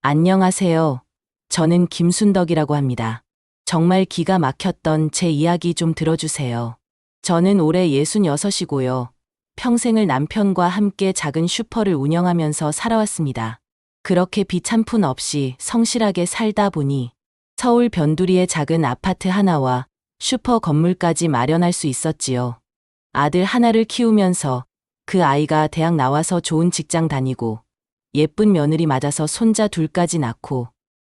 안녕하세요. 저는 김순덕이라고 합니다. 정말 기가 막혔던 제 이야기 좀 들어주세요. 저는 올해 66이고요. 평생을 남편과 함께 작은 슈퍼를 운영하면서 살아왔습니다. 그렇게 빚 한 푼 없이 성실하게 살다 보니 서울 변두리의 작은 아파트 하나와 슈퍼 건물까지 마련할 수 있었지요. 아들 하나를 키우면서 그 아이가 대학 나와서 좋은 직장 다니고 예쁜 며느리 맞아서 손자 둘까지 낳고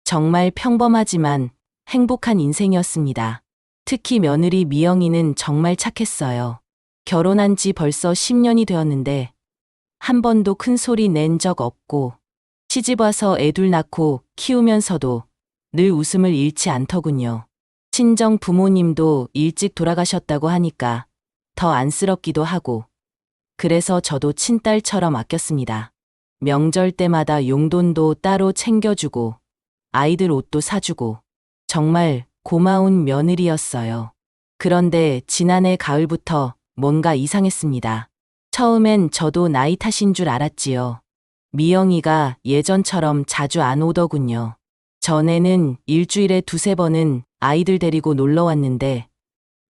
정말 평범하지만 행복한 인생이었습니다. 특히 며느리 미영이는 정말 착했어요. 결혼한 지 벌써 10년이 되었는데 한 번도 큰 소리 낸 적 없고 시집 와서 애 둘 낳고 키우면서도 늘 웃음을 잃지 않더군요. 친정 부모님도 일찍 돌아가셨다고 하니까 더 안쓰럽기도 하고 그래서 저도 친딸처럼 아꼈습니다. 명절 때마다 용돈도 따로 챙겨주고 아이들 옷도 사주고 정말 고마운 며느리였어요. 그런데 지난해 가을부터 뭔가 이상했습니다. 처음엔 저도 나이 탓인 줄 알았지요. 미영이가 예전처럼 자주 안 오더군요. 전에는 일주일에 두세 번은 아이들 데리고 놀러 왔는데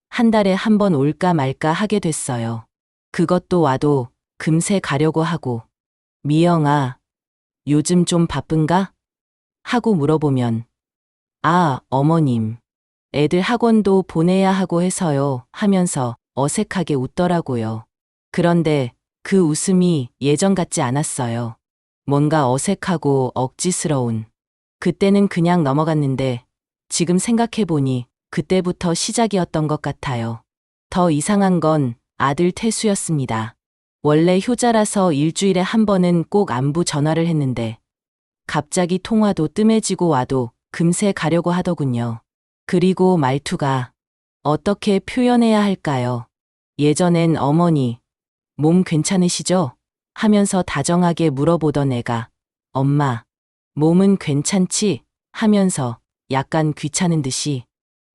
한 달에 한 번 올까 말까 하게 됐어요. 그것도 와도 금세 가려고 하고 미영아, 요즘 좀 바쁜가? 하고 물어보면 아, 어머님, 애들 학원도 보내야 하고 해서요 하면서 어색하게 웃더라고요. 그런데 그 웃음이 예전 같지 않았어요. 뭔가 어색하고 억지스러운. 그때는 그냥 넘어갔는데 지금 생각해보니 그때부터 시작이었던 것 같아요. 더 이상한 건 아들 태수였습니다. 원래 효자라서 일주일에 한 번은 꼭 안부 전화를 했는데 갑자기 통화도 뜸해지고 와도 금세 가려고 하더군요. 그리고 말투가 어떻게 표현해야 할까요? 예전엔 어머니, 몸 괜찮으시죠? 하면서 다정하게 물어보던 애가 엄마, 몸은 괜찮지? 하면서 약간 귀찮은 듯이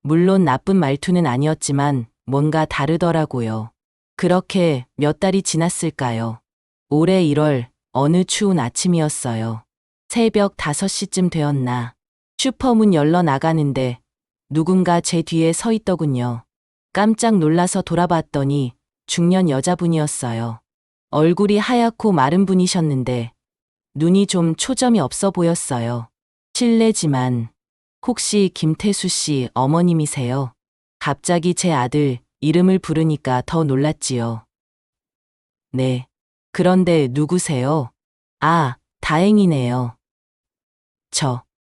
물론 나쁜 말투는 아니었지만 뭔가 다르더라고요. 그렇게 몇 달이 지났을까요? 올해 1월 어느 추운 아침이었어요. 새벽 5시쯤 되었나. 슈퍼문 열러 나가는데 누군가 제 뒤에 서 있더군요. 깜짝 놀라서 돌아봤더니 중년 여자분이었어요. 얼굴이 하얗고 마른 분이셨는데 눈이 좀 초점이 없어 보였어요. 실례지만 혹시 김태수 씨 어머님이세요? 갑자기 제 아들 이름을 부르니까 더 놀랐지요. 네. 그런데 누구세요? 아, 다행이네요.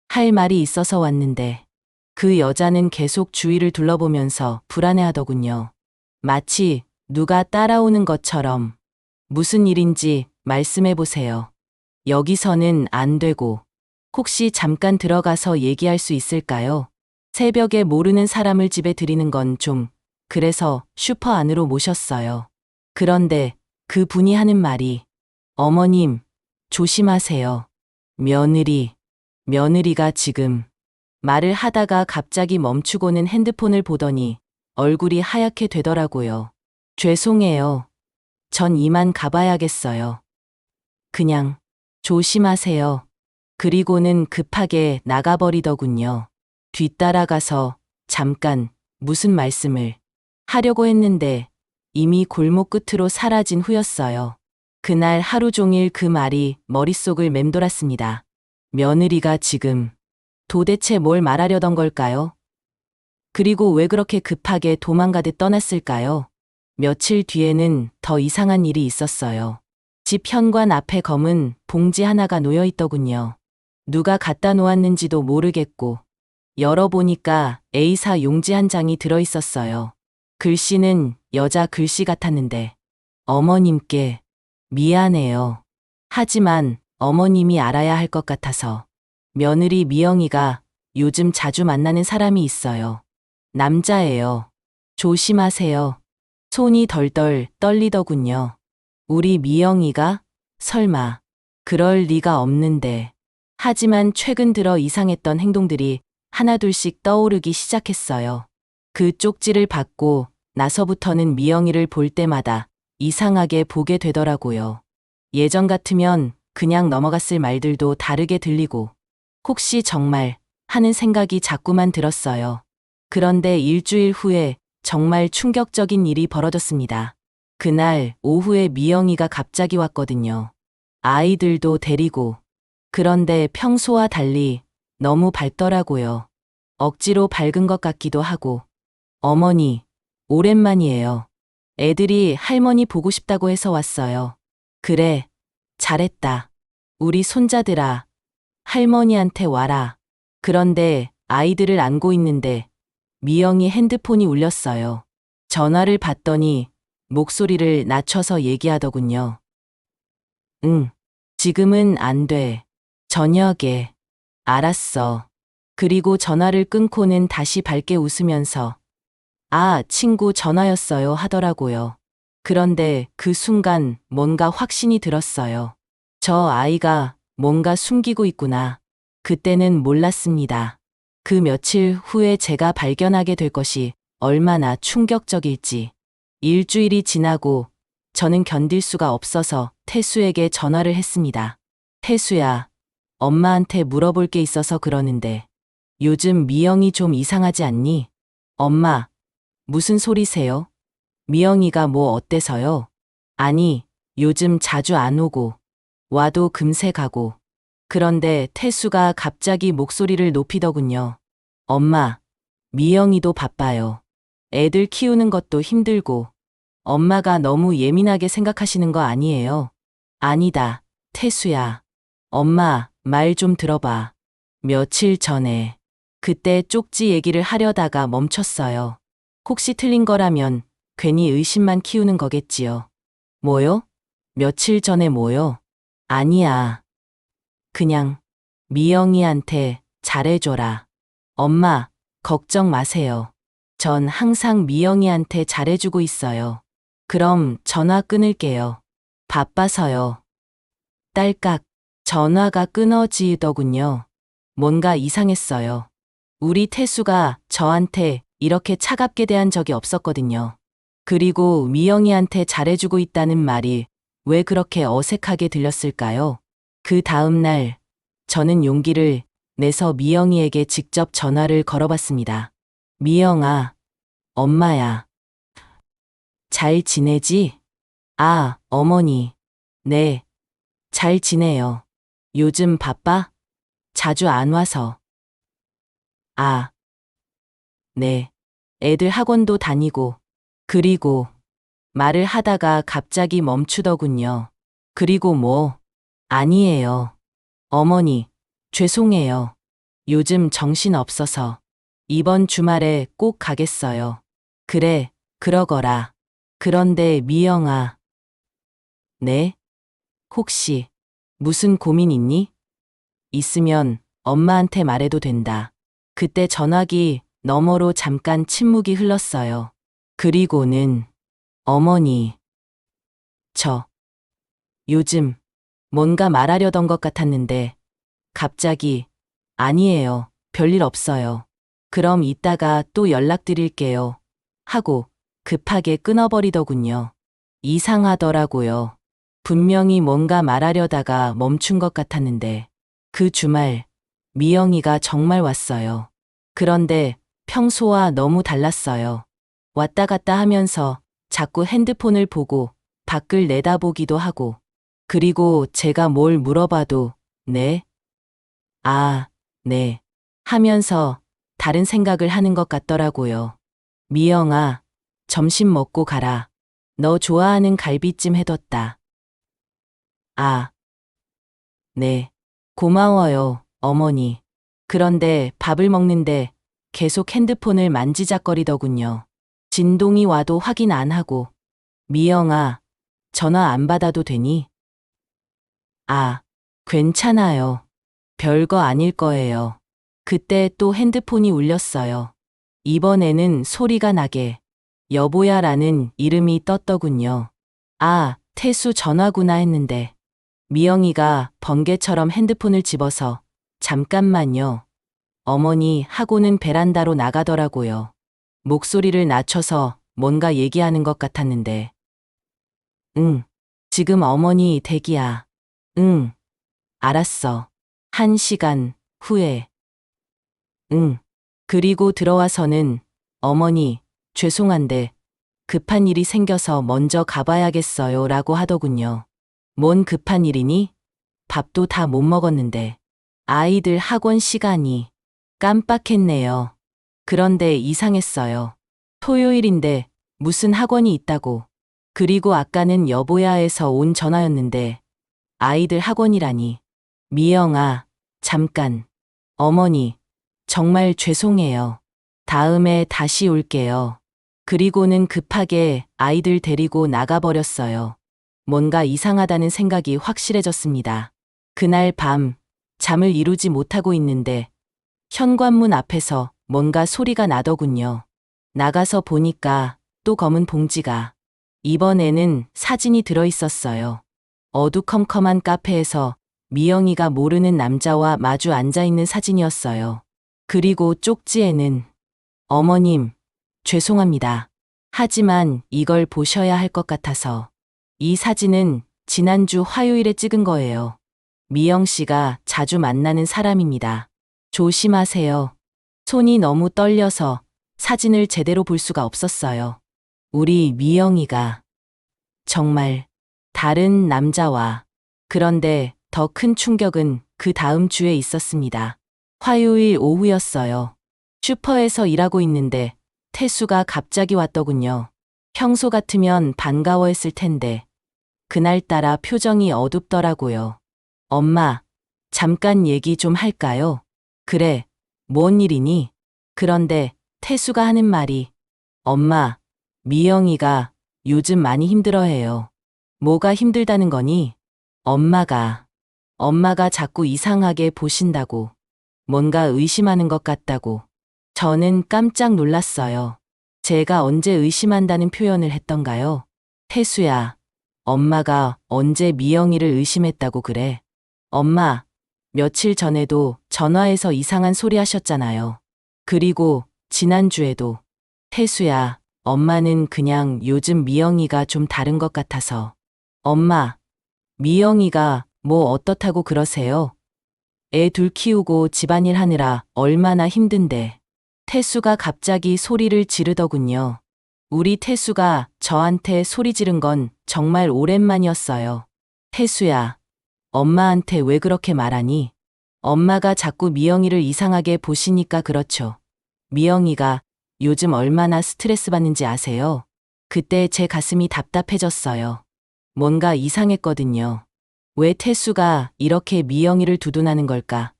할 말이 있어서 왔는데. 그 여자는 계속 주위를 둘러보면서 불안해하더군요. 마치 누가 따라오는 것처럼. 무슨 일인지 말씀해 보세요. 여기서는 안 되고. 혹시 잠깐 들어가서 얘기할 수 있을까요? 새벽에 모르는 사람을 집에 들이는 건 좀, 그래서 슈퍼 안으로 모셨어요. 그런데 그 분이 하는 말이 어머님, 조심하세요. 며느리가 지금 말을 하다가 갑자기 멈추고는 핸드폰을 보더니 얼굴이 하얗게 되더라고요. 죄송해요. 전 이만 가봐야겠어요. 그냥 조심하세요. 그리고는 급하게 나가버리더군요. 뒤따라가서 잠깐 무슨 말씀을 하려고 했는데 이미 골목 끝으로 사라진 후였어요. 그날 하루 종일 그 말이 머릿속을 맴돌았습니다. 며느리가 지금 도대체 뭘 말하려던 걸까요? 그리고 왜 그렇게 급하게 도망가듯 떠났을까요? 며칠 뒤에는 더 이상한 일이 있었어요. 집 현관 앞에 검은 봉지 하나가 놓여 있더군요. 누가 갖다 놓았는지도 모르겠고 열어보니까 A사 용지 한 장이 들어있었어요. 글씨는 여자 글씨 같았는데 어머님께 미안해요. 하지만 어머님이 알아야 할 것 같아서 며느리 미영이가 요즘 자주 만나는 사람이 있어요. 남자예요. 조심하세요. 손이 덜덜 떨리더군요. 우리 미영이가? 설마. 그럴 리가 없는데. 하지만 최근 들어 이상했던 행동들이 하나둘씩 떠오르기 시작했어요. 그 쪽지를 받고 나서부터는 미영이를 볼 때마다 이상하게 보게 되더라고요. 예전 같으면 그냥 넘어갔을 말들도 다르게 들리고 혹시 정말 하는 생각이 자꾸만 들었어요. 그런데 일주일 후에 정말 충격적인 일이 벌어졌습니다. 그날 오후에 미영이가 갑자기 왔거든요. 아이들도 데리고. 그런데 평소와 달리 너무 밝더라고요. 억지로 밝은 것 같기도 하고. 어머니, 오랜만이에요. 애들이 할머니 보고 싶다고 해서 왔어요. 그래, 잘했다. 우리 손자들아, 할머니한테 와라. 그런데 아이들을 안고 있는데 미영이 핸드폰이 울렸어요. 전화를 받더니 목소리를 낮춰서 얘기하더군요. 응, 지금은 안 돼. 저녁에. 알았어. 그리고 전화를 끊고는 다시 밝게 웃으면서 아, 친구 전화였어요 하더라고요. 그런데 그 순간 뭔가 확신이 들었어요. 저 아이가 뭔가 숨기고 있구나. 그때는 몰랐습니다. 그 며칠 후에 제가 발견하게 될 것이 얼마나 충격적일지. 일주일이 지나고 저는 견딜 수가 없어서 태수에게 전화를 했습니다. 태수야, 엄마한테 물어볼 게 있어서 그러는데 요즘 미영이 좀 이상하지 않니? 엄마, 무슨 소리세요? 미영이가 뭐 어때서요? 아니, 요즘 자주 안 오고, 와도 금세 가고. 그런데 태수가 갑자기 목소리를 높이더군요. 엄마, 미영이도 바빠요. 애들 키우는 것도 힘들고, 엄마가 너무 예민하게 생각하시는 거 아니에요? 아니다, 태수야. 엄마, 말 좀 들어봐. 며칠 전에, 그때 쪽지 얘기를 하려다가 멈췄어요. 혹시 틀린 거라면 괜히 의심만 키우는 거겠지요. 뭐요? 며칠 전에 뭐요? 아니야. 그냥 미영이한테 잘해줘라. 엄마, 걱정 마세요. 전 항상 미영이한테 잘해주고 있어요. 그럼 전화 끊을게요. 바빠서요. 딸깍, 전화가 끊어지더군요. 뭔가 이상했어요. 우리 태수가 저한테 이렇게 차갑게 대한 적이 없었거든요. 그리고 미영이한테 잘해주고 있다는 말이 왜 그렇게 어색하게 들렸을까요? 그 다음 날, 저는 용기를 내서 미영이에게 직접 전화를 걸어봤습니다. 미영아, 엄마야. 잘 지내지? 아, 어머니. 네, 잘 지내요. 요즘 바빠? 자주 안 와서. 아, 네. 애들 학원도 다니고. 그리고 말을 하다가 갑자기 멈추더군요. 그리고 뭐? 아니에요. 어머니, 죄송해요. 요즘 정신 없어서. 이번 주말에 꼭 가겠어요. 그래, 그러거라. 그런데 미영아. 네? 혹시 무슨 고민 있니? 있으면 엄마한테 말해도 된다. 그때 전화기 너머로 잠깐 침묵이 흘렀어요. 그리고는 어머니, 저 요즘 뭔가 말하려던 것 같았는데 갑자기 아니에요. 별일 없어요. 그럼 이따가 또 연락드릴게요. 하고 급하게 끊어버리더군요. 이상하더라고요. 분명히 뭔가 말하려다가 멈춘 것 같았는데 그 주말 미영이가 정말 왔어요. 그런데 평소와 너무 달랐어요. 왔다 갔다 하면서 자꾸 핸드폰을 보고 밖을 내다보기도 하고 그리고 제가 뭘 물어봐도 네? 아, 네. 하면서 다른 생각을 하는 것 같더라고요. 미영아, 점심 먹고 가라. 너 좋아하는 갈비찜 해뒀다. 아, 네. 고마워요, 어머니. 그런데 밥을 먹는데 계속 핸드폰을 만지작거리더군요. 진동이 와도 확인 안 하고. 미영아, 전화 안 받아도 되니? 아, 괜찮아요. 별거 아닐 거예요. 그때 또 핸드폰이 울렸어요. 이번에는 소리가 나게 여보야라는 이름이 떴더군요. 아, 태수 전화구나 했는데 미영이가 번개처럼 핸드폰을 집어서 잠깐만요. 어머니 하고는 베란다로 나가더라고요. 목소리를 낮춰서 뭔가 얘기하는 것 같았는데. 응, 지금 어머니 댁이야. 응, 알았어. 1시간 후에. 응. 그리고 들어와서는 어머니, 죄송한데 급한 일이 생겨서 먼저 가봐야겠어요 라고 하더군요. 뭔 급한 일이니? 밥도 다 못 먹었는데. 아이들 학원 시간이 깜빡했네요. 그런데 이상했어요. 토요일인데 무슨 학원이 있다고. 그리고 아까는 여보야에서 온 전화였는데 아이들 학원이라니. 미영아, 잠깐. 어머니, 정말 죄송해요. 다음에 다시 올게요. 그리고는 급하게 아이들 데리고 나가버렸어요. 뭔가 이상하다는 생각이 확실해졌습니다. 그날 밤, 잠을 이루지 못하고 있는데 현관문 앞에서 뭔가 소리가 나더군요. 나가서 보니까 또 검은 봉지가. 이번에는 사진이 들어있었어요. 어두컴컴한 카페에서 미영이가 모르는 남자와 마주 앉아있는 사진이었어요. 그리고 쪽지에는 어머님, 죄송합니다. 하지만 이걸 보셔야 할 것 같아서. 이 사진은 지난주 화요일에 찍은 거예요. 미영 씨가 자주 만나는 사람입니다. 조심하세요. 손이 너무 떨려서 사진을 제대로 볼 수가 없었어요. 우리 미영이가 정말 다른 남자와. 그런데 더 큰 충격은 그 다음 주에 있었습니다. 화요일 오후였어요. 슈퍼에서 일하고 있는데 태수가 갑자기 왔더군요. 평소 같으면 반가워했을 텐데 그날따라 표정이 어둡더라고요. 엄마, 잠깐 얘기 좀 할까요? 그래, 뭔 일이니? 그런데 태수가 하는 말이 엄마, 미영이가 요즘 많이 힘들어해요. 뭐가 힘들다는 거니? 엄마가 자꾸 이상하게 보신다고. 뭔가 의심하는 것 같다고. 저는 깜짝 놀랐어요. 제가 언제 의심한다는 표현을 했던가요? 태수야, 엄마가 언제 미영이를 의심했다고 그래? 엄마, 며칠 전에도 전화해서 이상한 소리 하셨잖아요. 그리고 지난주에도. 태수야, 엄마는 그냥 요즘 미영이가 좀 다른 것 같아서. 엄마, 미영이가 뭐 어떻다고 그러세요? 애 둘 키우고 집안일 하느라 얼마나 힘든데. 태수가 갑자기 소리를 지르더군요. 우리 태수가 저한테 소리 지른 건 정말 오랜만이었어요. 태수야, 엄마한테 왜 그렇게 말하니? 엄마가 자꾸 미영이를 이상하게 보시니까 그렇죠. 미영이가 요즘 얼마나 스트레스 받는지 아세요? 그때 제 가슴이 답답해졌어요. 뭔가 이상했거든요. 왜 태수가 이렇게 미영이를 두둔하는 걸까?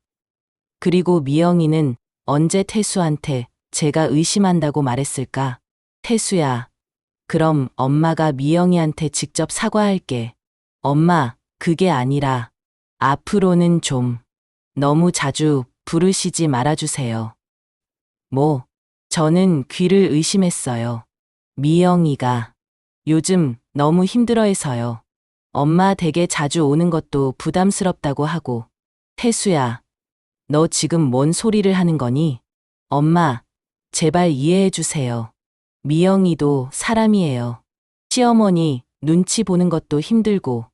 그리고 미영이는 언제 태수한테 제가 의심한다고 말했을까? 태수야, 그럼 엄마가 미영이한테 직접 사과할게. 엄마, 그게 아니라 앞으로는 좀 너무 자주 부르시지 말아주세요. 뭐, 저는 귀를 의심했어요. 미영이가 요즘 너무 힘들어해서요. 엄마 댁에 자주 오는 것도 부담스럽다고 하고. 태수야, 너 지금 뭔 소리를 하는 거니? 엄마, 제발 이해해 주세요. 미영이도 사람이에요. 시어머니 눈치 보는 것도 힘들고.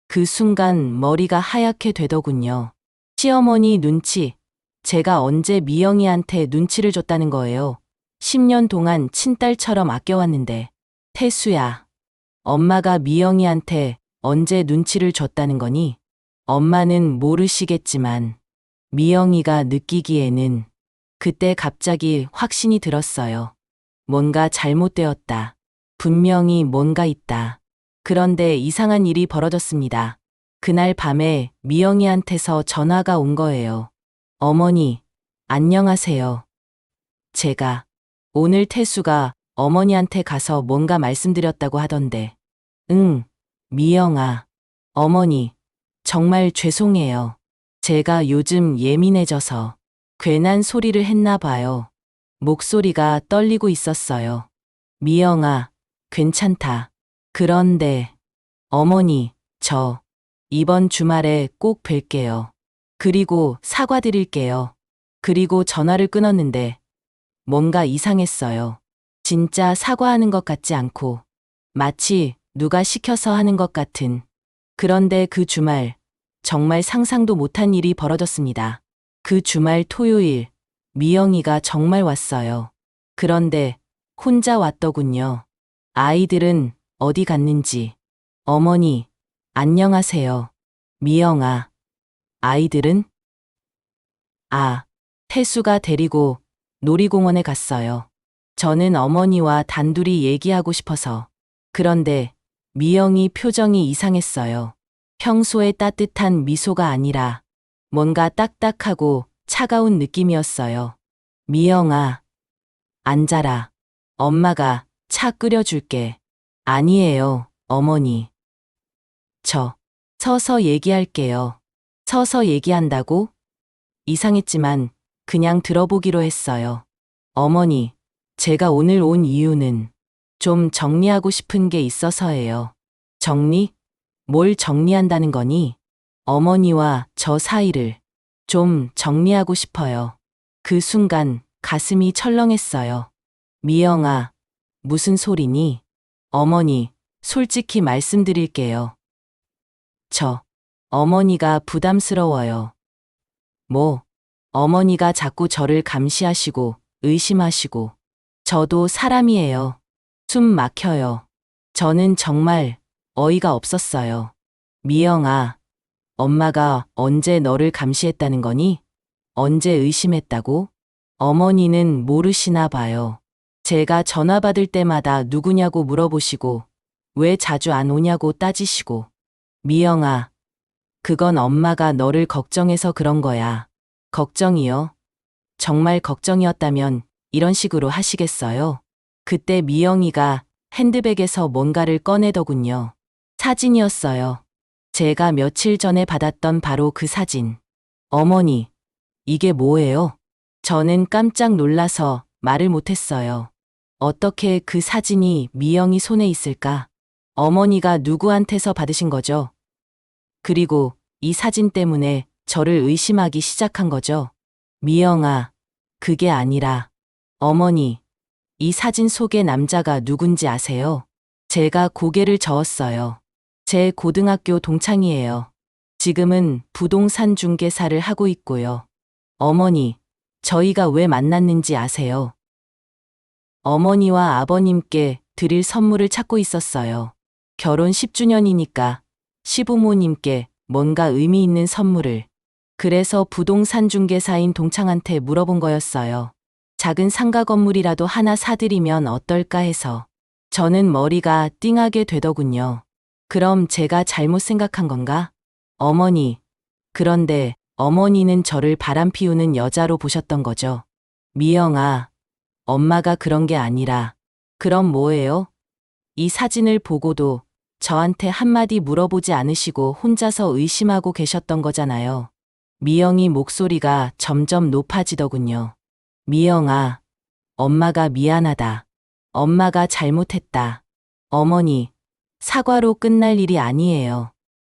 그 순간 머리가 하얗게 되더군요. 시어머니 눈치. 제가 언제 미영이한테 눈치를 줬다는 거예요. 10년 동안 친딸처럼 아껴왔는데. 태수야, 엄마가 미영이한테 언제 눈치를 줬다는 거니? 엄마는 모르시겠지만 미영이가 느끼기에는 그때 갑자기 확신이 들었어요. 뭔가 잘못되었다. 분명히 뭔가 있다. 그런데 이상한 일이 벌어졌습니다. 그날 밤에 미영이한테서 전화가 온 거예요. 어머니, 안녕하세요. 제가 오늘 태수가 어머니한테 가서 뭔가 말씀드렸다고 하던데. 응, 미영아. 어머니, 정말 죄송해요. 제가 요즘 예민해져서 괜한 소리를 했나 봐요. 목소리가 떨리고 있었어요. 미영아, 괜찮다. 그런데, 어머니, 저 이번 주말에 꼭 뵐게요. 그리고 사과드릴게요. 그리고 전화를 끊었는데 뭔가 이상했어요. 진짜 사과하는 것 같지 않고 마치 누가 시켜서 하는 것 같은. 그런데 그 주말 정말 상상도 못한 일이 벌어졌습니다. 그 주말 토요일, 미영이가 정말 왔어요. 그런데 혼자 왔더군요. 아이들은 어디 갔는지. 어머니, 안녕하세요. 미영아, 아이들은? 아, 태수가 데리고 놀이공원에 갔어요. 저는 어머니와 단둘이 얘기하고 싶어서. 그런데 미영이 표정이 이상했어요. 평소의 따뜻한 미소가 아니라 뭔가 딱딱하고 차가운 느낌이었어요. 미영아, 앉아라. 엄마가 차 끓여줄게. 아니에요, 어머니. 저, 서서 얘기할게요. 서서 얘기한다고? 이상했지만 그냥 들어보기로 했어요. 어머니, 제가 오늘 온 이유는 좀 정리하고 싶은 게 있어서예요. 정리? 뭘 정리한다는 거니? 어머니와 저 사이를 좀 정리하고 싶어요. 그 순간 가슴이 철렁했어요. 미영아, 무슨 소리니? 어머니, 솔직히 말씀드릴게요. 어머니가 부담스러워요. 뭐, 어머니가 자꾸 저를 감시하시고 의심하시고, 저도 사람이에요. 숨 막혀요. 저는 정말 어이가 없었어요. 미영아, 엄마가 언제 너를 감시했다는 거니? 언제 의심했다고? 어머니는 모르시나 봐요. 제가 전화 받을 때마다 누구냐고 물어보시고, 왜 자주 안 오냐고 따지시고. 미영아, 그건 엄마가 너를 걱정해서 그런 거야. 걱정이요? 정말 걱정이었다면 이런 식으로 하시겠어요? 그때 미영이가 핸드백에서 뭔가를 꺼내더군요. 사진이었어요. 제가 며칠 전에 받았던 바로 그 사진. 어머니, 이게 뭐예요? 저는 깜짝 놀라서 말을 못했어요. 어떻게 그 사진이 미영이 손에 있을까? 어머니가 누구한테서 받으신 거죠? 그리고 이 사진 때문에 저를 의심하기 시작한 거죠. 미영아, 그게 아니라, 어머니, 이 사진 속의 남자가 누군지 아세요? 제가 고개를 저었어요. 제 고등학교 동창이에요. 지금은 부동산 중개사를 하고 있고요. 어머니, 저희가 왜 만났는지 아세요? 어머니와 아버님께 드릴 선물을 찾고 있었어요. 결혼 10주년이니까 시부모님께 뭔가 의미 있는 선물을. 그래서 부동산 중개사인 동창한테 물어본 거였어요. 작은 상가 건물이라도 하나 사드리면 어떨까 해서. 저는 머리가 띵하게 되더군요. 그럼 제가 잘못 생각한 건가? 어머니, 그런데 어머니는 저를 바람 피우는 여자로 보셨던 거죠. 미영아, 엄마가 그런 게 아니라. 그럼 뭐예요? 이 사진을 보고도 저한테 한마디 물어보지 않으시고 혼자서 의심하고 계셨던 거잖아요. 미영이 목소리가 점점 높아지더군요. 미영아, 엄마가 미안하다. 엄마가 잘못했다. 어머니, 사과로 끝날 일이 아니에요.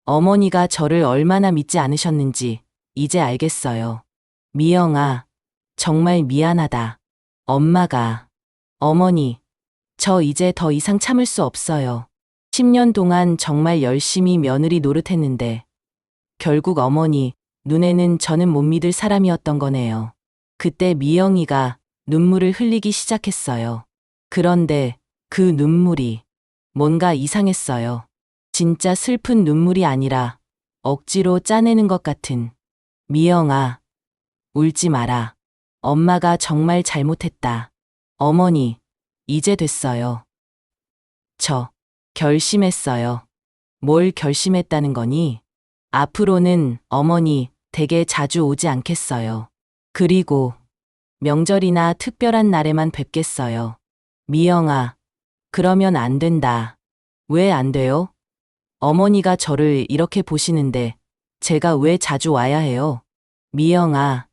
어머니가 저를 얼마나 믿지 않으셨는지 이제 알겠어요. 미영아, 정말 미안하다. 엄마가. 어머니, 저 이제 더 이상 참을 수 없어요. 10년 동안 정말 열심히 며느리 노릇했는데 결국 어머니 눈에는 저는 못 믿을 사람이었던 거네요. 그때 미영이가 눈물을 흘리기 시작했어요. 그런데 그 눈물이 뭔가 이상했어요. 진짜 슬픈 눈물이 아니라 억지로 짜내는 것 같은. 미영아, 울지 마라. 엄마가 정말 잘못했다. 어머니, 이제 됐어요. 저 결심했어요. 뭘 결심했다는 거니? 앞으로는 어머니 댁에 자주 오지 않겠어요. 그리고 명절이나 특별한 날에만 뵙겠어요. 미영아, 그러면 안 된다. 왜 안 돼요? 어머니가 저를 이렇게 보시는데 제가 왜 자주 와야 해요? 미영아,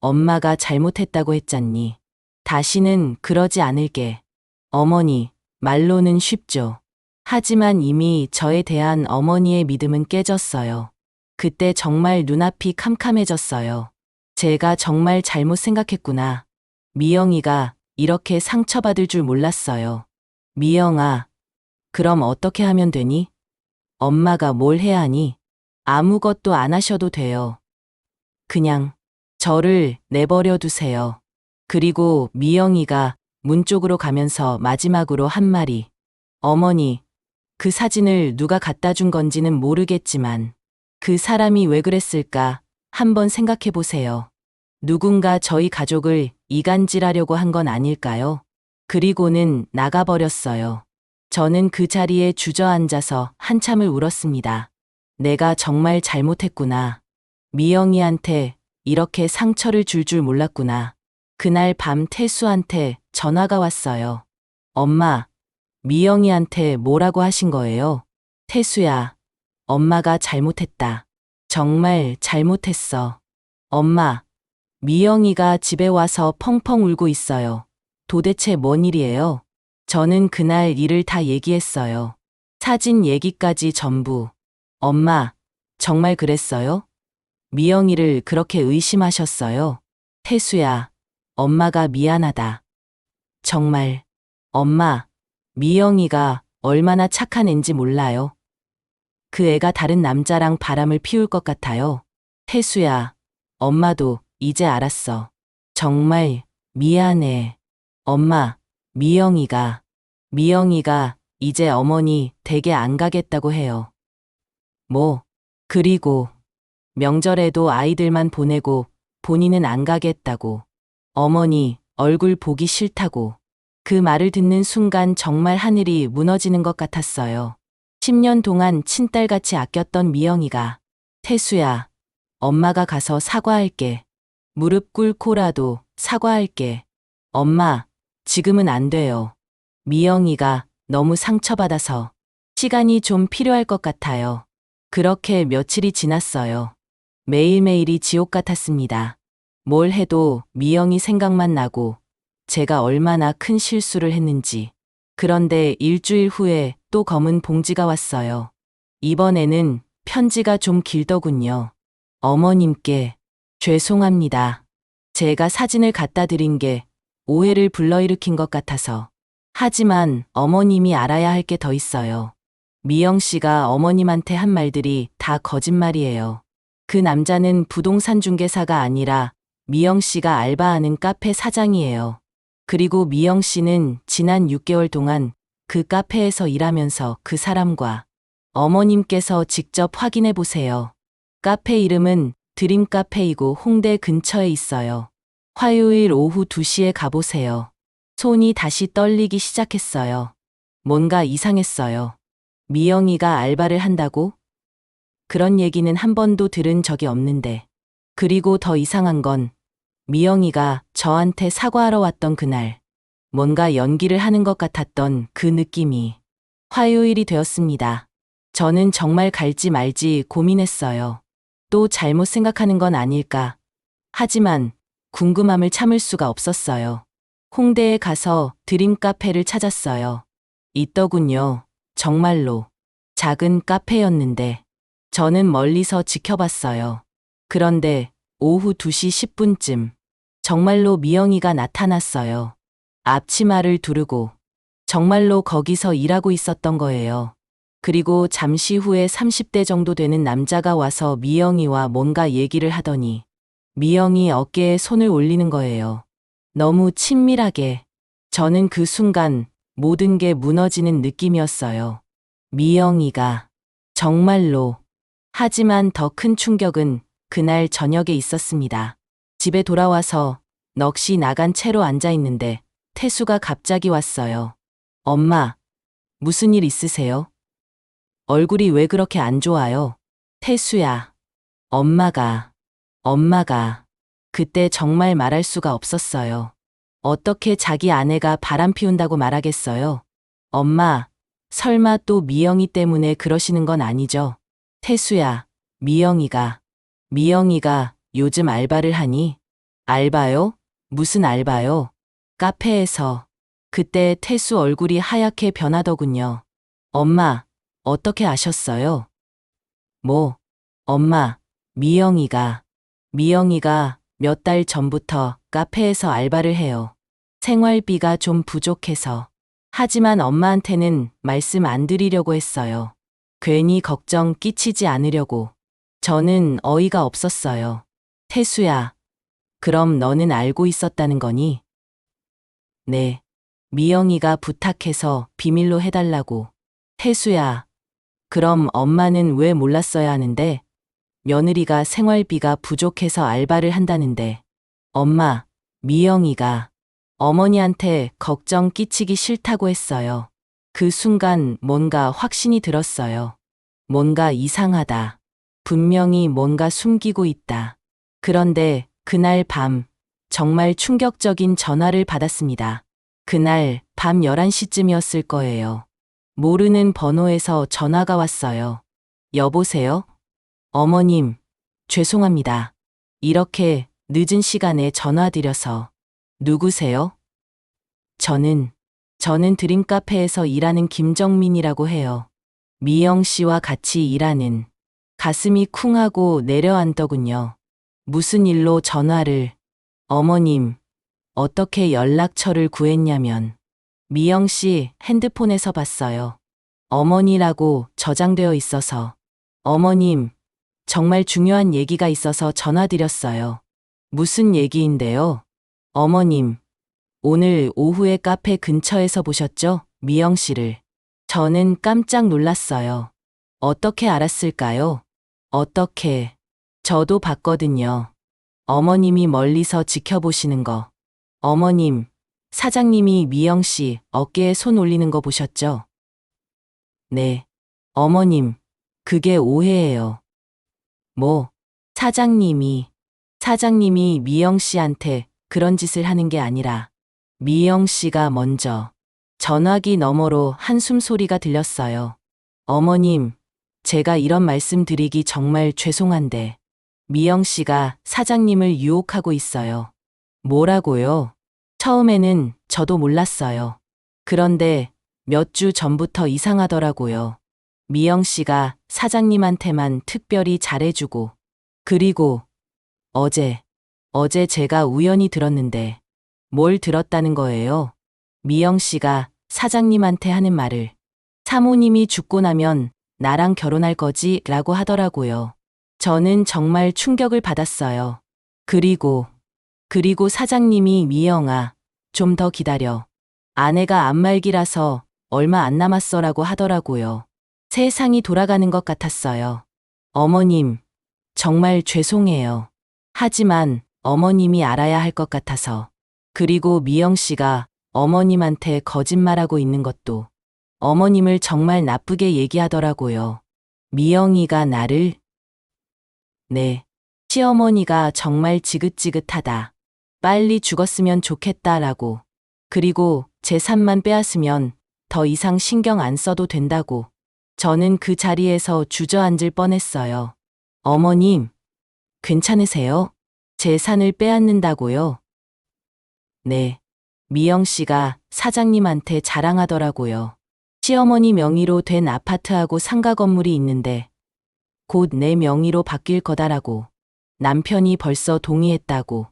엄마가 잘못했다고 했잖니. 다시는 그러지 않을게. 어머니, 말로는 쉽죠. 하지만 이미 저에 대한 어머니의 믿음은 깨졌어요. 그때 정말 눈앞이 캄캄해졌어요. 제가 정말 잘못 생각했구나. 미영이가 이렇게 상처받을 줄 몰랐어요. 미영아, 그럼 어떻게 하면 되니? 엄마가 뭘 해야 하니? 아무것도 안 하셔도 돼요. 그냥 저를 내버려 두세요. 그리고 미영이가 문 쪽으로 가면서 마지막으로 한 말이, 어머니, 그 사진을 누가 갖다 준 건지는 모르겠지만 그 사람이 왜 그랬을까 한번 생각해 보세요. 누군가 저희 가족을 이간질하려고 한 건 아닐까요? 그리고는 나가버렸어요. 저는 그 자리에 주저앉아서 한참을 울었습니다. 내가 정말 잘못했구나. 미영이한테 이렇게 상처를 줄 줄 몰랐구나. 그날 밤 태수한테 전화가 왔어요. 엄마, 미영이한테 뭐라고 하신 거예요? 태수야, 엄마가 잘못했다. 정말 잘못했어. 엄마, 미영이가 집에 와서 펑펑 울고 있어요. 도대체 뭔 일이에요? 저는 그날 일을 다 얘기했어요. 사진 얘기까지 전부. 엄마, 정말 그랬어요? 미영이를 그렇게 의심하셨어요? 태수야, 엄마가 미안하다. 정말, 엄마, 미영이가 얼마나 착한 앤지 몰라요. 그 애가 다른 남자랑 바람을 피울 것 같아요. 태수야, 엄마도 이제 알았어. 정말 미안해. 엄마, 미영이가 이제 어머니 댁에 안 가겠다고 해요. 뭐, 그리고 명절에도 아이들만 보내고 본인은 안 가겠다고. 어머니 얼굴 보기 싫다고. 그 말을 듣는 순간 정말 하늘이 무너지는 것 같았어요. 10년 동안 친딸같이 아꼈던 미영이가, 태수야, 엄마가 가서 사과할게. 무릎 꿇고라도 사과할게. 엄마, 지금은 안 돼요. 미영이가 너무 상처받아서 시간이 좀 필요할 것 같아요. 그렇게 며칠이 지났어요. 매일매일이 지옥 같았습니다. 뭘 해도 미영이 생각만 나고 제가 얼마나 큰 실수를 했는지. 그런데 일주일 후에 또 검은 봉지가 왔어요. 이번에는 편지가 좀 길더군요. 어머님께 죄송합니다. 제가 사진을 갖다 드린 게 오해를 불러일으킨 것 같아서. 하지만 어머님이 알아야 할 게 더 있어요. 미영 씨가 어머님한테 한 말들이 다 거짓말이에요. 그 남자는 부동산 중개사가 아니라 미영 씨가 알바하는 카페 사장이에요. 그리고 미영 씨는 지난 6개월 동안 그 카페에서 일하면서 그 사람과 어머님께서 직접 확인해 보세요. 카페 이름은 드림 카페이고 홍대 근처에 있어요. 화요일 오후 2시에 가보세요. 손이 다시 떨리기 시작했어요. 뭔가 이상했어요. 미영이가 알바를 한다고? 그런 얘기는 한 번도 들은 적이 없는데. 그리고 더 이상한 건 미영이가 저한테 사과하러 왔던 그날, 뭔가 연기를 하는 것 같았던 그 느낌이. 화요일이 되었습니다. 저는 정말 갈지 말지 고민했어요. 또 잘못 생각하는 건 아닐까. 하지만 궁금함을 참을 수가 없었어요. 홍대에 가서 드림 카페를 찾았어요. 있더군요. 정말로. 작은 카페였는데. 저는 멀리서 지켜봤어요. 그런데 오후 2시 10분쯤 정말로 미영이가 나타났어요. 앞치마를 두르고 정말로 거기서 일하고 있었던 거예요. 그리고 잠시 후에 30대 정도 되는 남자가 와서 미영이와 뭔가 얘기를 하더니 미영이 어깨에 손을 올리는 거예요. 너무 친밀하게. 저는 그 순간 모든 게 무너지는 느낌이었어요. 미영이가 정말로. 하지만 더 큰 충격은 그날 저녁에 있었습니다. 집에 돌아와서 넋이 나간 채로 앉아 있는데 태수가 갑자기 왔어요. 엄마, 무슨 일 있으세요? 얼굴이 왜 그렇게 안 좋아요? 태수야, 엄마가. 그때 정말 말할 수가 없었어요. 어떻게 자기 아내가 바람 피운다고 말하겠어요? 엄마, 설마 또 미영이 때문에 그러시는 건 아니죠? 태수야, 미영이가 요즘 알바를 하니? 알바요? 무슨 알바요? 카페에서. 그때 태수 얼굴이 하얗게 변하더군요. 엄마, 어떻게 아셨어요? 뭐, 엄마, 미영이가 몇 달 전부터 카페에서 알바를 해요. 생활비가 좀 부족해서. 하지만 엄마한테는 말씀 안 드리려고 했어요. 괜히 걱정 끼치지 않으려고. 저는 어이가 없었어요. 태수야, 그럼 너는 알고 있었다는 거니? 네. 미영이가 부탁해서 비밀로 해달라고. 태수야, 그럼 엄마는 왜 몰랐어야 하는데? 며느리가 생활비가 부족해서 알바를 한다는데. 엄마, 미영이가 어머니한테 걱정 끼치기 싫다고 했어요. 그 순간 뭔가 확신이 들었어요. 뭔가 이상하다. 분명히 뭔가 숨기고 있다. 그런데 그날 밤 정말 충격적인 전화를 받았습니다. 그날 밤 11시쯤이었을 거예요. 모르는 번호에서 전화가 왔어요. 여보세요? 어머님, 죄송합니다. 이렇게 늦은 시간에 전화드려서. 누구세요? 저는 드림카페에서 일하는 김정민이라고 해요. 미영 씨와 같이 일하는. 가슴이 쿵하고 내려앉더군요. 무슨 일로 전화를. 어머님, 어떻게 연락처를 구했냐면 미영 씨 핸드폰에서 봤어요. 어머니라고 저장되어 있어서. 어머님, 정말 중요한 얘기가 있어서 전화드렸어요. 무슨 얘기인데요? 어머님, 오늘 오후에 카페 근처에서 보셨죠? 미영 씨를. 저는 깜짝 놀랐어요. 어떻게 알았을까요? 어떻게. 저도 봤거든요. 어머님이 멀리서 지켜보시는 거. 어머님, 사장님이 미영 씨 어깨에 손 올리는 거 보셨죠? 네. 어머님, 그게 오해예요. 뭐, 사장님이 미영 씨한테 그런 짓을 하는 게 아니라 미영 씨가 먼저. 전화기 너머로 한숨 소리가 들렸어요. 어머님, 제가 이런 말씀 드리기 정말 죄송한데 미영 씨가 사장님을 유혹하고 있어요. 뭐라고요? 처음에는 저도 몰랐어요. 그런데 몇 주 전부터 이상하더라고요. 미영 씨가 사장님한테만 특별히 잘해주고. 그리고 어제 제가 우연히 들었는데. 뭘 들었다는 거예요? 미영 씨가 사장님한테 하는 말을. 사모님이 죽고 나면 나랑 결혼할 거지 라고 하더라고요. 저는 정말 충격을 받았어요. 그리고 사장님이 미영아, 좀 더 기다려. 아내가 안말기라서 얼마 안 남았어 라고 하더라고요. 세상이 돌아가는 것 같았어요. 어머님, 정말 죄송해요. 하지만 어머님이 알아야 할 것 같아서. 그리고 미영 씨가 어머님한테 거짓말하고 있는 것도 어머님을 정말 나쁘게 얘기하더라고요. 미영이가 나를? 네. 시어머니가 정말 지긋지긋하다. 빨리 죽었으면 좋겠다라고. 그리고 재산만 빼앗으면 더 이상 신경 안 써도 된다고. 저는 그 자리에서 주저앉을 뻔했어요. 어머님, 괜찮으세요? 재산을 빼앗는다고요? 네. 미영 씨가 사장님한테 자랑하더라고요. 시어머니 명의로 된 아파트하고 상가 건물이 있는데 곧 내 명의로 바뀔 거다라고. 남편이 벌써 동의했다고.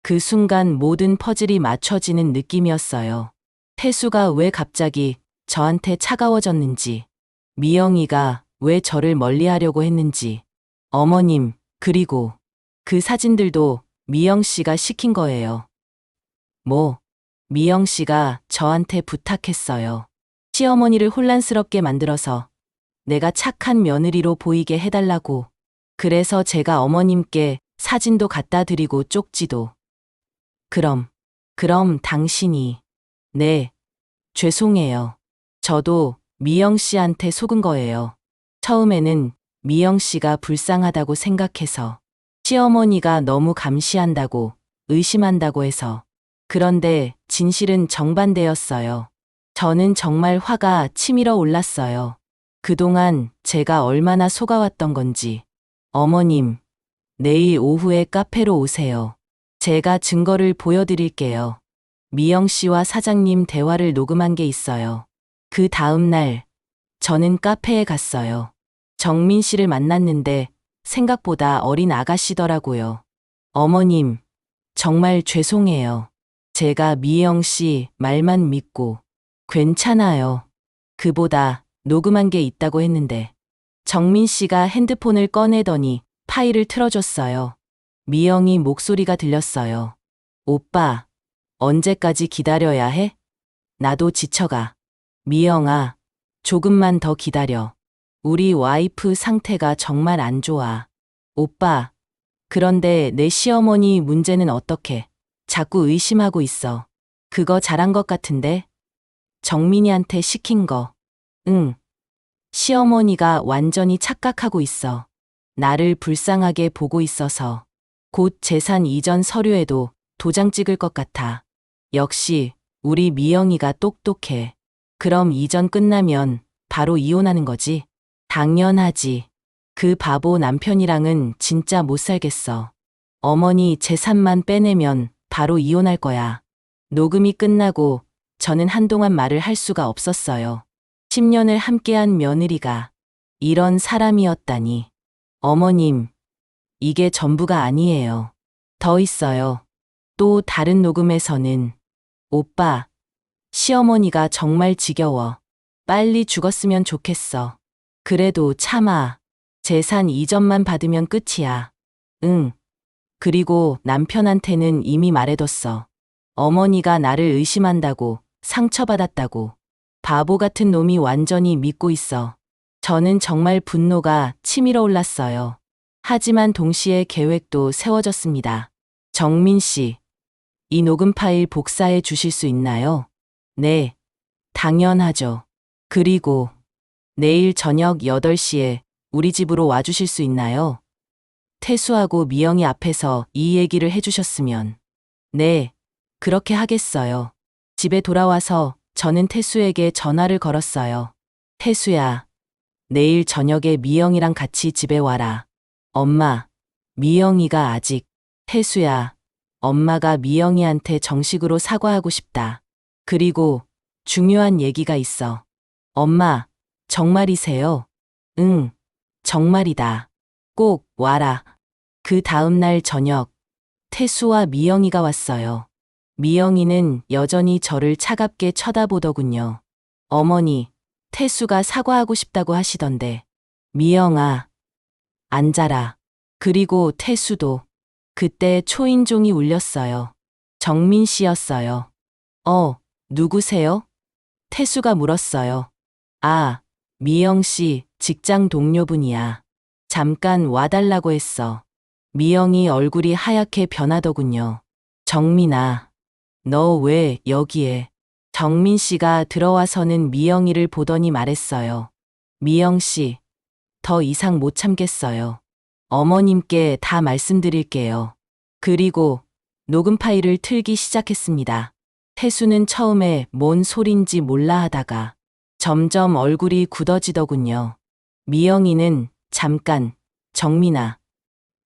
그 순간 모든 퍼즐이 맞춰지는 느낌이었어요. 태수가 왜 갑자기 저한테 차가워졌는지, 미영이가 왜 저를 멀리하려고 했는지. 어머님, 그리고 그 사진들도 미영 씨가 시킨 거예요. 뭐, 미영 씨가 저한테 부탁했어요. 시어머니를 혼란스럽게 만들어서 내가 착한 며느리로 보이게 해달라고. 그래서 제가 어머님께 사진도 갖다 드리고 쪽지도. 그럼 당신이. 네, 죄송해요. 저도 미영 씨한테 속은 거예요. 처음에는 미영 씨가 불쌍하다고 생각해서. 시어머니가 너무 감시한다고, 의심한다고 해서. 그런데 진실은 정반대였어요. 저는 정말 화가 치밀어 올랐어요. 그동안 제가 얼마나 속아왔던 건지. 어머님, 내일 오후에 카페로 오세요. 제가 증거를 보여드릴게요. 미영 씨와 사장님 대화를 녹음한 게 있어요. 그 다음 날, 저는 카페에 갔어요. 정민 씨를 만났는데 생각보다 어린 아가씨더라고요. 어머님, 정말 죄송해요. 제가 미영 씨 말만 믿고. 괜찮아요. 그보다 녹음한 게 있다고 했는데. 정민 씨가 핸드폰을 꺼내더니 파일을 틀어줬어요. 미영이 목소리가 들렸어요. 오빠, 언제까지 기다려야 해? 나도 지쳐가. 미영아, 조금만 더 기다려. 우리 와이프 상태가 정말 안 좋아. 오빠, 그런데 내 시어머니 문제는 어떻게? 자꾸 의심하고 있어. 그거 잘한 것 같은데? 정민이한테 시킨 거. 응. 시어머니가 완전히 착각하고 있어. 나를 불쌍하게 보고 있어서. 곧 재산 이전 서류에도 도장 찍을 것 같아. 역시 우리 미영이가 똑똑해. 그럼 이전 끝나면 바로 이혼하는 거지? 당연하지. 그 바보 남편이랑은 진짜 못 살겠어. 어머니 재산만 빼내면 바로 이혼할 거야. 녹음이 끝나고 저는 한동안 말을 할 수가 없었어요. 10년을 함께한 며느리가 이런 사람이었다니. 어머님, 이게 전부가 아니에요. 더 있어요. 또 다른 녹음에서는 오빠, 시어머니가 정말 지겨워. 빨리 죽었으면 좋겠어. 그래도 참아. 재산 이전만 받으면 끝이야. 응. 그리고 남편한테는 이미 말해뒀어. 어머니가 나를 의심한다고, 상처받았다고. 바보 같은 놈이 완전히 믿고 있어. 저는 정말 분노가 치밀어 올랐어요. 하지만 동시에 계획도 세워졌습니다. 정민 씨, 이 녹음 파일 복사해 주실 수 있나요? 네, 당연하죠. 그리고 내일 저녁 8시에 우리 집으로 와주실 수 있나요? 태수하고 미영이 앞에서 이 얘기를 해주셨으면. 네, 그렇게 하겠어요. 집에 돌아와서 저는 태수에게 전화를 걸었어요. 태수야, 내일 저녁에 미영이랑 같이 집에 와라. 엄마, 미영이가 아직. 태수야, 엄마가 미영이한테 정식으로 사과하고 싶다. 그리고 중요한 얘기가 있어. 엄마, 정말이세요? 응, 정말이다. 꼭 와라. 그 다음날 저녁, 태수와 미영이가 왔어요. 미영이는 여전히 저를 차갑게 쳐다보더군요. 어머니, 태수가 사과하고 싶다고 하시던데. 미영아, 앉아라. 그리고 태수도. 그때 초인종이 울렸어요. 정민 씨였어요. 누구세요? 태수가 물었어요. 아, 미영 씨, 직장 동료분이야. 잠깐 와달라고 했어. 미영이 얼굴이 하얗게 변하더군요. 정민아, 너 왜 여기에? 정민 씨가 들어와서는 미영이를 보더니 말했어요. 미영 씨, 더 이상 못 참겠어요. 어머님께 다 말씀드릴게요. 그리고 녹음 파일을 틀기 시작했습니다. 태수는 처음에 뭔 소린지 몰라 하다가 점점 얼굴이 굳어지더군요. 미영이는 잠깐, 정민아,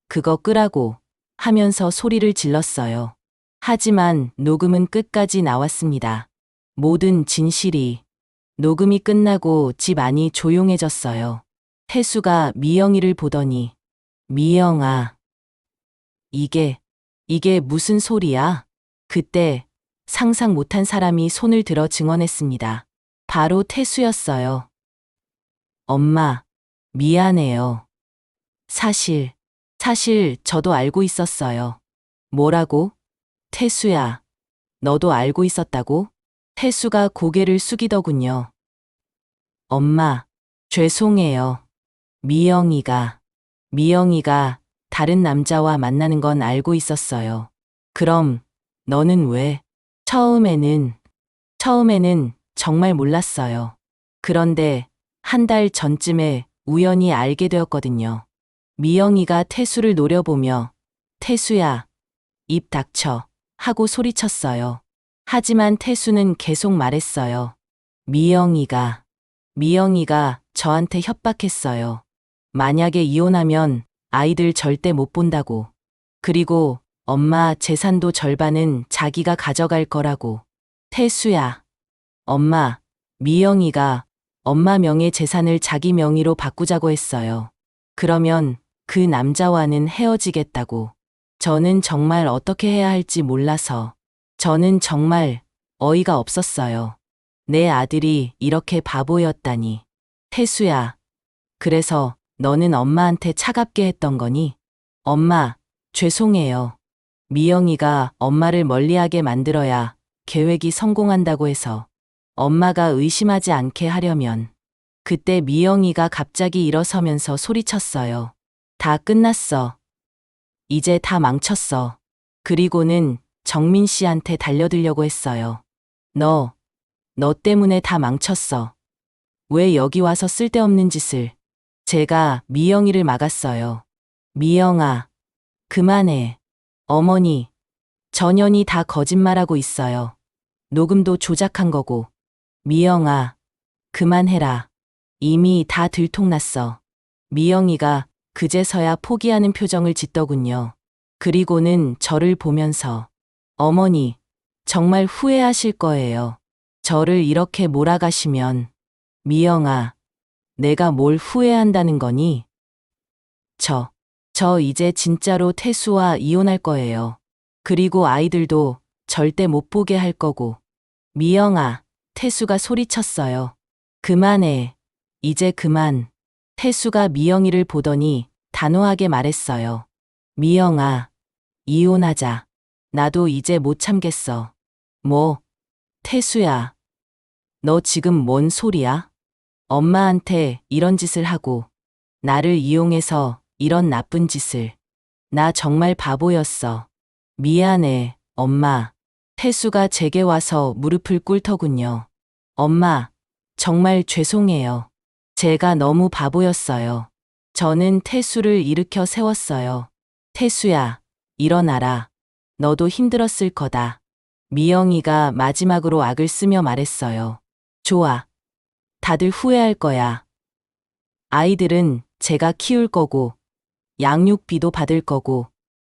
그거 끄라고 하면서 소리를 질렀어요. 하지만 녹음은 끝까지 나왔습니다. 모든 진실이. 녹음이 끝나고 집 안이 조용해졌어요. 태수가 미영이를 보더니 미영아, 이게 무슨 소리야? 그때 상상 못한 사람이 손을 들어 증언했습니다. 바로 태수였어요. 엄마, 미안해요. 사실 저도 알고 있었어요. 뭐라고? 태수야, 너도 알고 있었다고? 태수가 고개를 숙이더군요. 엄마, 죄송해요. 미영이가 다른 남자와 만나는 건 알고 있었어요. 그럼 너는 왜? 처음에는 정말 몰랐어요. 그런데 한 달 전쯤에 우연히 알게 되었거든요. 미영이가 태수를 노려보며 태수야, 입 닥쳐 하고 소리쳤어요. 하지만 태수는 계속 말했어요. 미영이가 저한테 협박했어요. 만약에 이혼하면 아이들 절대 못 본다고. 그리고 엄마 재산도 절반은 자기가 가져갈 거라고. 태수야, 엄마, 미영이가 엄마 명의 재산을 자기 명의로 바꾸자고 했어요. 그러면 그 남자와는 헤어지겠다고. 저는 정말 어떻게 해야 할지 몰라서. 저는 정말 어이가 없었어요. 내 아들이 이렇게 바보였다니. 태수야, 그래서 너는 엄마한테 차갑게 했던 거니? 엄마, 죄송해요. 미영이가 엄마를 멀리하게 만들어야 계획이 성공한다고 해서 엄마가 의심하지 않게 하려면. 그때 미영이가 갑자기 일어서면서 소리쳤어요. 다 끝났어. 이제 다 망쳤어. 그리고는 정민 씨한테 달려들려고 했어요. 너 때문에 다 망쳤어. 왜 여기 와서 쓸데없는 짓을. 제가 미영이를 막았어요. 미영아, 그만해. 어머니, 전현이 다 거짓말하고 있어요. 녹음도 조작한 거고. 미영아, 그만해라. 이미 다 들통났어. 미영이가 그제서야 포기하는 표정을 짓더군요. 그리고는 저를 보면서 어머니, 정말 후회하실 거예요. 저를 이렇게 몰아가시면. 미영아, 내가 뭘 후회한다는 거니? 저 이제 진짜로 태수와 이혼할 거예요. 그리고 아이들도 절대 못 보게 할 거고. 미영아, 태수가 소리쳤어요. 그만해. 이제 그만. 태수가 미영이를 보더니 단호하게 말했어요. 미영아, 이혼하자. 나도 이제 못 참겠어. 뭐, 태수야. 너 지금 뭔 소리야? 엄마한테 이런 짓을 하고, 나를 이용해서 이런 나쁜 짓을. 나 정말 바보였어. 미안해, 엄마. 태수가 제게 와서 무릎을 꿇더군요. 엄마, 정말 죄송해요. 제가 너무 바보였어요. 저는 태수를 일으켜 세웠어요. 태수야, 일어나라. 너도 힘들었을 거다. 미영이가 마지막으로 악을 쓰며 말했어요. 좋아. 다들 후회할 거야. 아이들은 제가 키울 거고, 양육비도 받을 거고.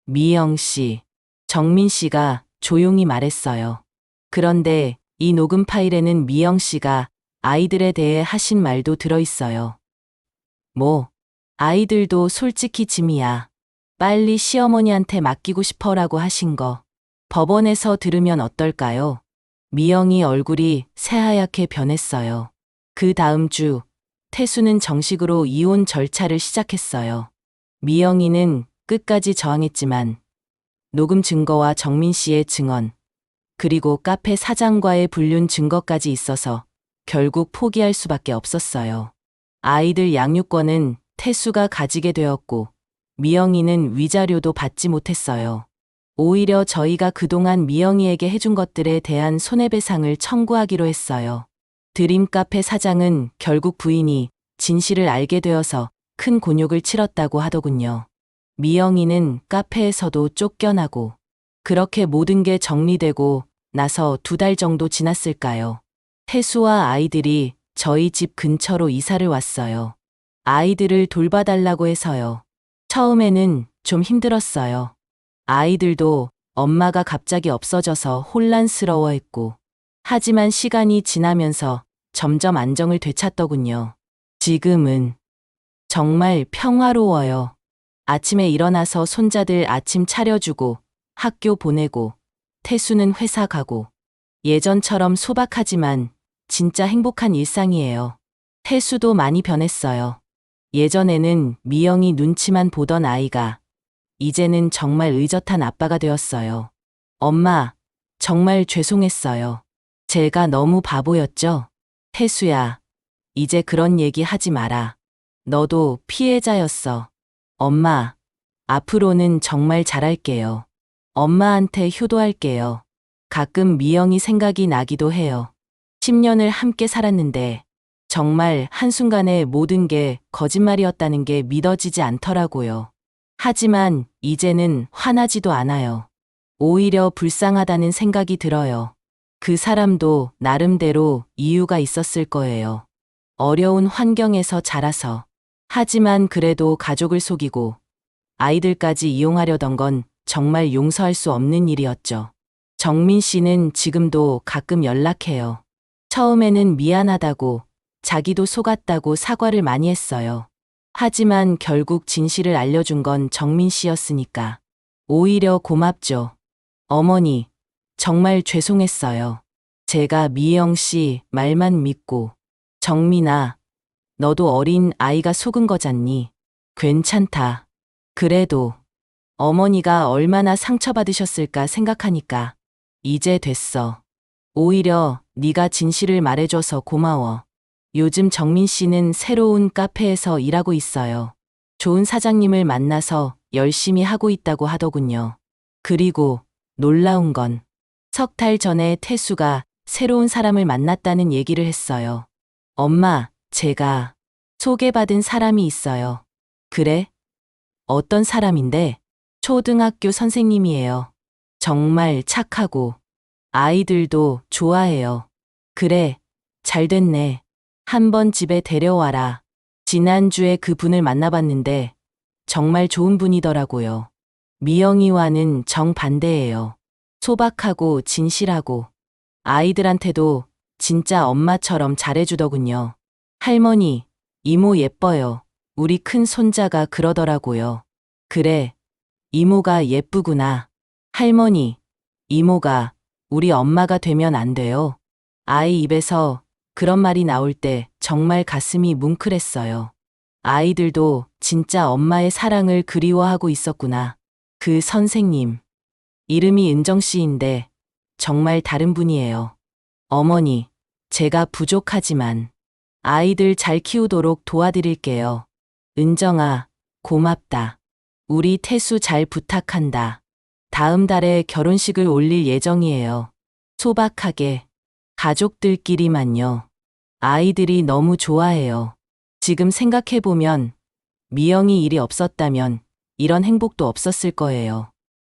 미영 씨, 정민 씨가 조용히 말했어요. 그런데 이 녹음 파일에는 미영 씨가 아이들에 대해 하신 말도 들어있어요. 뭐, 아이들도 솔직히 짐이야. 빨리 시어머니한테 맡기고 싶어라고 하신 거. 법원에서 들으면 어떨까요? 미영이 얼굴이 새하얗게 변했어요. 그 다음 주, 태수는 정식으로 이혼 절차를 시작했어요. 미영이는 끝까지 저항했지만, 녹음 증거와 정민 씨의 증언, 그리고 카페 사장과의 불륜 증거까지 있어서 결국 포기할 수밖에 없었어요. 아이들 양육권은 태수가 가지게 되었고, 미영이는 위자료도 받지 못했어요. 오히려 저희가 그동안 미영이에게 해준 것들에 대한 손해배상을 청구하기로 했어요. 드림 카페 사장은 결국 부인이 진실을 알게 되어서 큰 곤욕을 치렀다고 하더군요. 미영이는 카페에서도 쫓겨나고, 그렇게 모든 게 정리되고 나서 2달 정도 지났을까요? 태수와 아이들이 저희 집 근처로 이사를 왔어요. 아이들을 돌봐달라고 해서요. 처음에는 좀 힘들었어요. 아이들도 엄마가 갑자기 없어져서 혼란스러워했고, 하지만 시간이 지나면서 점점 안정을 되찾더군요. 지금은 정말 평화로워요. 아침에 일어나서 손자들 아침 차려주고, 학교 보내고, 태수는 회사 가고, 예전처럼 소박하지만 진짜 행복한 일상이에요. 태수도 많이 변했어요. 예전에는 미영이 눈치만 보던 아이가 이제는 정말 의젓한 아빠가 되었어요. 엄마, 정말 죄송했어요. 제가 너무 바보였죠? 태수야, 이제 그런 얘기 하지 마라. 너도 피해자였어. 엄마, 앞으로는 정말 잘할게요. 엄마한테 효도할게요. 가끔 미영이 생각이 나기도 해요. 10년을 함께 살았는데 정말 한순간에 모든 게 거짓말이었다는 게 믿어지지 않더라고요. 하지만 이제는 화나지도 않아요. 오히려 불쌍하다는 생각이 들어요. 그 사람도 나름대로 이유가 있었을 거예요. 어려운 환경에서 자라서. 하지만 그래도 가족을 속이고 아이들까지 이용하려던 건 정말 용서할 수 없는 일이었죠. 정민 씨는 지금도 가끔 연락해요. 처음에는 미안하다고, 자기도 속았다고 사과를 많이 했어요. 하지만 결국 진실을 알려준 건 정민 씨였으니까. 오히려 고맙죠. 어머니, 정말 죄송했어요. 제가 미영 씨 말만 믿고. 정민아, 너도 어린 아이가 속은 거잖니. 괜찮다. 그래도 어머니가 얼마나 상처받으셨을까 생각하니까 이제 됐어. 오히려 네가 진실을 말해줘서 고마워. 요즘 정민 씨는 새로운 카페에서 일하고 있어요. 좋은 사장님을 만나서 열심히 하고 있다고 하더군요. 그리고 놀라운 건 석 달 전에 태수가 새로운 사람을 만났다는 얘기를 했어요. 엄마, 제가 소개받은 사람이 있어요. 그래? 어떤 사람인데? 초등학교 선생님이에요. 정말 착하고 아이들도 좋아해요. 그래, 잘 됐네. 한번 집에 데려와라. 지난주에 그 분을 만나봤는데 정말 좋은 분이더라고요. 미영이와는 정반대예요. 소박하고 진실하고 아이들한테도 진짜 엄마처럼 잘해주더군요. 할머니, 이모 예뻐요. 우리 큰 손자가 그러더라고요. 그래, 이모가 예쁘구나. 할머니, 이모가 우리 엄마가 되면 안 돼요. 아이 입에서 그런 말이 나올 때 정말 가슴이 뭉클했어요. 아이들도 진짜 엄마의 사랑을 그리워하고 있었구나. 그 선생님, 이름이 은정 씨인데 정말 다른 분이에요. 어머니, 제가 부족하지만 아이들 잘 키우도록 도와드릴게요. 은정아, 고맙다. 우리 태수 잘 부탁한다. 다음 달에 결혼식을 올릴 예정이에요. 소박하게, 가족들끼리만요. 아이들이 너무 좋아해요. 지금 생각해보면 미영이 일이 없었다면 이런 행복도 없었을 거예요.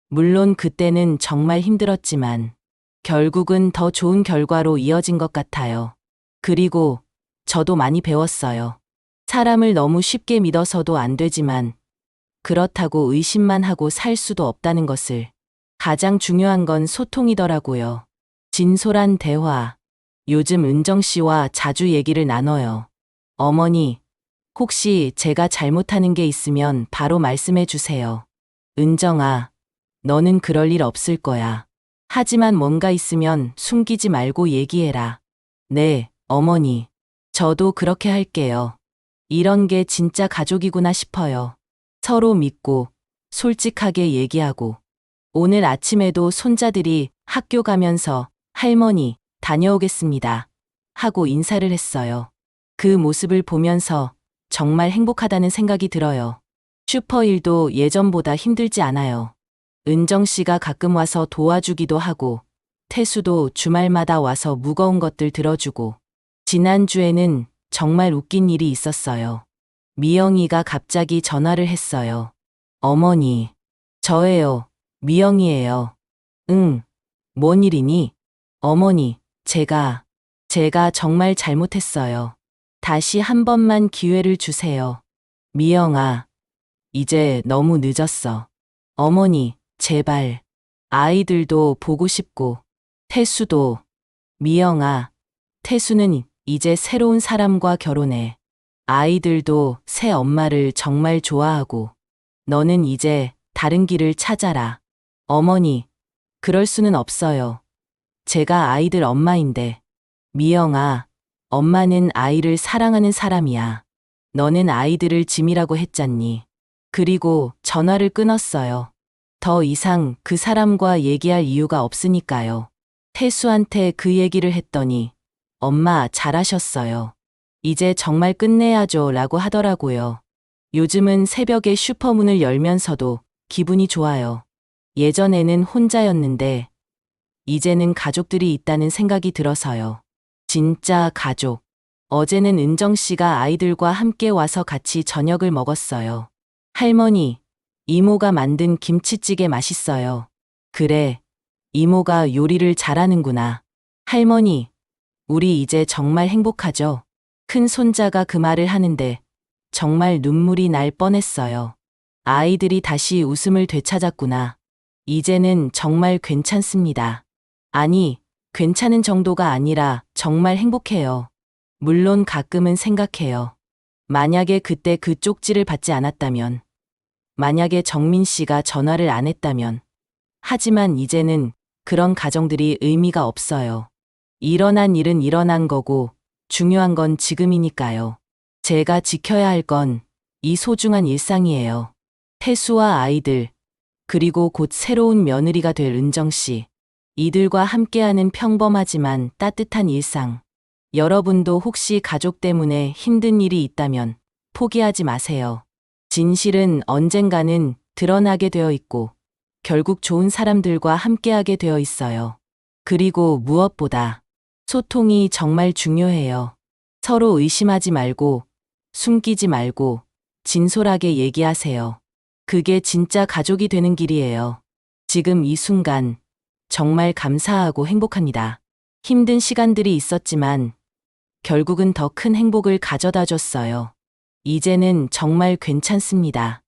물론 그때는 정말 힘들었지만 결국은 더 좋은 결과로 이어진 것 같아요. 그리고 저도 많이 배웠어요. 사람을 너무 쉽게 믿어서도 안 되지만 그렇다고 의심만 하고 살 수도 없다는 것을. 가장 중요한 건 소통이더라고요. 진솔한 대화. 요즘 은정 씨와 자주 얘기를 나눠요. 어머니, 혹시 제가 잘못하는 게 있으면 바로 말씀해 주세요. 은정아, 너는 그럴 일 없을 거야. 하지만 뭔가 있으면 숨기지 말고 얘기해라. 네, 어머니. 저도 그렇게 할게요. 이런 게 진짜 가족이구나 싶어요. 서로 믿고 솔직하게 얘기하고. 오늘 아침에도 손자들이 학교 가면서 할머니, 다녀오겠습니다. 하고 인사를 했어요. 그 모습을 보면서 정말 행복하다는 생각이 들어요. 슈퍼일도 예전보다 힘들지 않아요. 은정 씨가 가끔 와서 도와주기도 하고, 태수도 주말마다 와서 무거운 것들 들어주고, 지난주에는 정말 웃긴 일이 있었어요. 미영이가 갑자기 전화를 했어요. 어머니, 저예요. 미영이에요. 응, 뭔 일이니? 어머니, 제가 정말 잘못했어요. 다시 한 번만 기회를 주세요. 미영아, 이제 너무 늦었어. 어머니, 제발. 아이들도 보고 싶고, 태수도. 미영아, 태수는 이제 새로운 사람과 결혼해. 아이들도 새 엄마를 정말 좋아하고, 너는 이제 다른 길을 찾아라. 어머니, 그럴 수는 없어요. 제가 아이들 엄마인데. 미영아, 엄마는 아이를 사랑하는 사람이야. 너는 아이들을 짐이라고 했잖니. 그리고 전화를 끊었어요. 더 이상 그 사람과 얘기할 이유가 없으니까요. 태수한테 그 얘기를 했더니 엄마 잘하셨어요. 이제 정말 끝내야죠 라고 하더라고요. 요즘은 새벽에 슈퍼문을 열면서도 기분이 좋아요. 예전에는 혼자였는데 이제는 가족들이 있다는 생각이 들어서요. 진짜 가족. 어제는 은정 씨가 아이들과 함께 와서 같이 저녁을 먹었어요. 할머니, 이모가 만든 김치찌개 맛있어요. 그래, 이모가 요리를 잘하는구나. 할머니, 우리 이제 정말 행복하죠? 큰 손자가 그 말을 하는데 정말 눈물이 날 뻔했어요. 아이들이 다시 웃음을 되찾았구나. 이제는 정말 괜찮습니다. 아니, 괜찮은 정도가 아니라 정말 행복해요. 물론 가끔은 생각해요. 만약에 그때 그 쪽지를 받지 않았다면, 만약에 정민 씨가 전화를 안 했다면, 하지만 이제는 그런 가정들이 의미가 없어요. 일어난 일은 일어난 거고, 중요한 건 지금이니까요. 제가 지켜야 할 건 이 소중한 일상이에요. 태수와 아이들, 그리고 곧 새로운 며느리가 될 은정 씨. 이들과 함께하는 평범하지만 따뜻한 일상. 여러분도 혹시 가족 때문에 힘든 일이 있다면 포기하지 마세요. 진실은 언젠가는 드러나게 되어 있고 결국 좋은 사람들과 함께하게 되어 있어요. 그리고 무엇보다 소통이 정말 중요해요. 서로 의심하지 말고 숨기지 말고 진솔하게 얘기하세요. 그게 진짜 가족이 되는 길이에요. 지금 이 순간 정말 감사하고 행복합니다. 힘든 시간들이 있었지만 결국은 더 큰 행복을 가져다 줬어요. 이제는 정말 괜찮습니다.